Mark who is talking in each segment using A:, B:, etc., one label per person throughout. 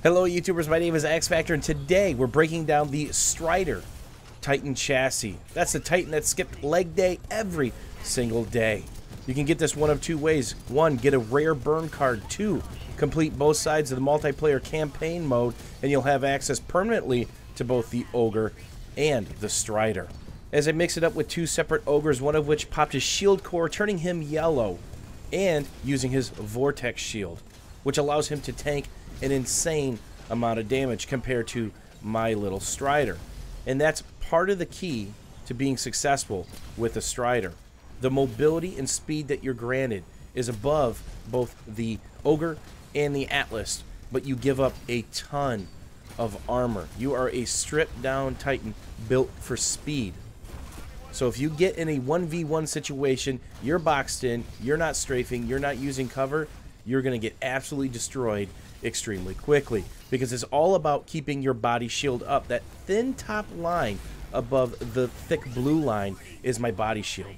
A: Hello YouTubers, my name is X Factor and today we're breaking down the Stryder Titan Chassis. That's the Titan that skipped leg day every single day. You can get this one of two ways. One, get a rare burn card. Two, complete both sides of the multiplayer campaign mode and you'll have access permanently to both the Ogre and the Stryder. As I mix it up with two separate Ogres, one of which popped his shield core, turning him yellow, and using his Vortex shield, which allows him to tank an insane amount of damage compared to my little Stryder. And that's part of the key to being successful with a Stryder. The mobility and speed that you're granted is above both the Ogre and the Atlas, but you give up a ton of armor. You are a stripped down Titan built for speed. So if you get in a 1v1 situation, you're boxed in, you're not strafing, you're not using cover, you're going to get absolutely destroyed extremely quickly, because it's all about keeping your body shield up. That thin top line above the thick blue line is my body shield.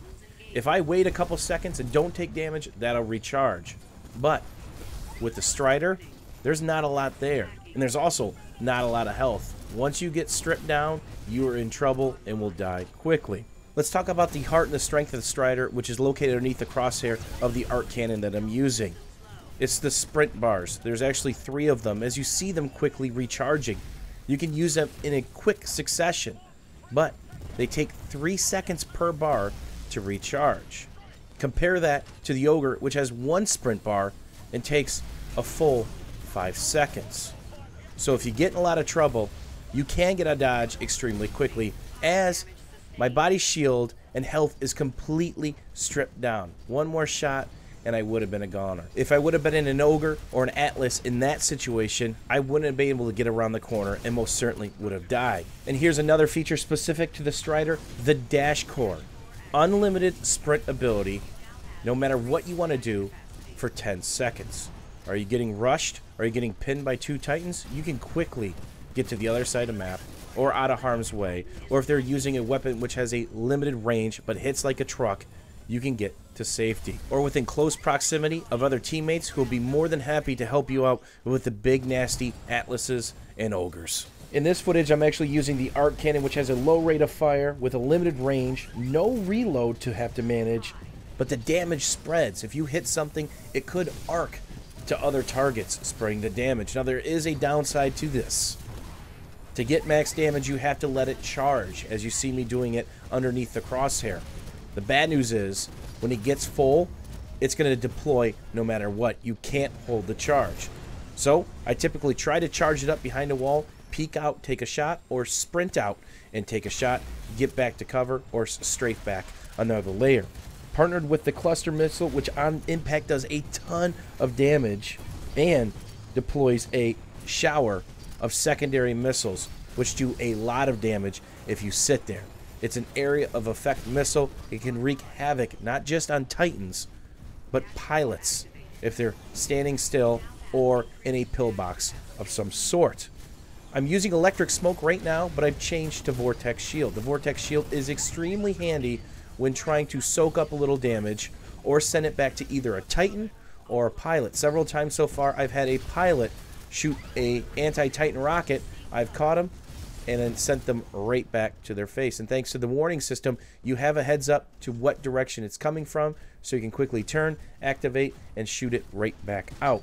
A: If I wait a couple seconds and don't take damage, that'll recharge. But with the Stryder, there's not a lot there, and there's also not a lot of health. Once you get stripped down, you are in trouble and will die quickly. Let's talk about the heart and the strength of the Stryder, which is located underneath the crosshair of the arc cannon that I'm using. It's the sprint bars. There's actually 3 of them. As you see them quickly recharging, you can use them in a quick succession, but they take 3 seconds per bar to recharge. Compare that to the Ogre, which has 1 sprint bar and takes a full 5 seconds. So if you get in a lot of trouble, you can get a dodge extremely quickly, as my body shield and health is completely stripped down. One more shot and I would have been a goner. If I would have been in an Ogre or an Atlas in that situation, I wouldn't have been able to get around the corner and most certainly would have died. And here's another feature specific to the Stryder, the dash core. Unlimited sprint ability, no matter what you want to do, for 10 seconds. Are you getting rushed? Are you getting pinned by 2 Titans? You can quickly get to the other side of the map or out of harm's way. Or if they're using a weapon which has a limited range but hits like a truck, you can get to safety, or within close proximity of other teammates who will be more than happy to help you out with the big nasty Atlases and Ogres. In this footage, I'm actually using the arc cannon, which has a low rate of fire with a limited range, no reload to have to manage, but the damage spreads. If you hit something, it could arc to other targets, spreading the damage. Now there is a downside to this. To get max damage, you have to let it charge, as you see me doing it underneath the crosshair. The bad news is, when it gets full, it's going to deploy no matter what. You can't hold the charge. So, I typically try to charge it up behind a wall, peek out, take a shot, or sprint out and take a shot, get back to cover, or strafe back another layer. Partnered with the cluster missile, which on impact does a ton of damage, and deploys a shower of secondary missiles, which do a lot of damage if you sit there. It's an area of effect missile. It can wreak havoc not just on Titans, but pilots if they're standing still or in a pillbox of some sort. I'm using electric smoke right now, but I've changed to Vortex Shield. The Vortex Shield is extremely handy when trying to soak up a little damage or send it back to either a Titan or a pilot. Several times so far, I've had a pilot shoot a anti-Titan rocket. I've caught him and then sent them right back to their face. And thanks to the warning system, you have a heads up to what direction it's coming from, so you can quickly turn, activate, and shoot it right back out.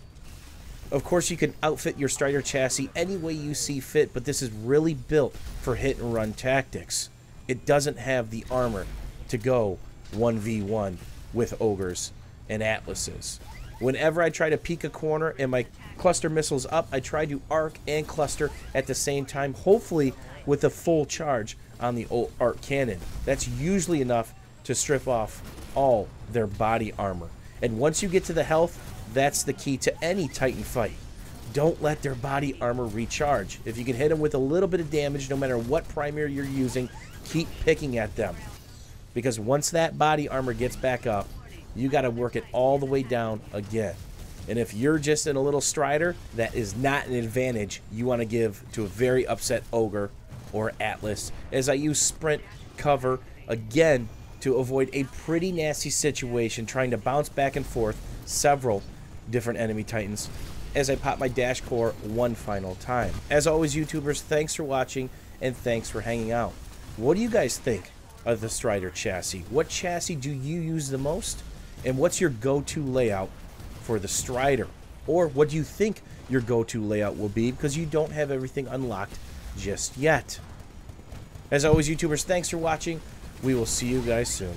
A: Of course, you can outfit your Stryder chassis any way you see fit, but this is really built for hit and run tactics. It doesn't have the armor to go 1v1 with Ogres and Atlases. Whenever I try to peek a corner and my cluster missile's up, I try to arc and cluster at the same time, hopefully with a full charge on the arc cannon. That's usually enough to strip off all their body armor. And once you get to the health, that's the key to any Titan fight. Don't let their body armor recharge. If you can hit them with a little bit of damage, no matter what primary you're using, keep picking at them. Because once that body armor gets back up, you got to work it all the way down again. And if you're just in a little Stryder, that is not an advantage you want to give to a very upset Ogre or Atlas, as I use sprint cover again to avoid a pretty nasty situation, trying to bounce back and forth several different enemy Titans as I pop my dash core one final time. As always, YouTubers, thanks for watching and thanks for hanging out. What do you guys think of the Stryder chassis? What chassis do you use the most? And what's your go-to layout for the Stryder? Or what do you think your go-to layout will be, because you don't have everything unlocked just yet? As always, YouTubers, thanks for watching. We will see you guys soon.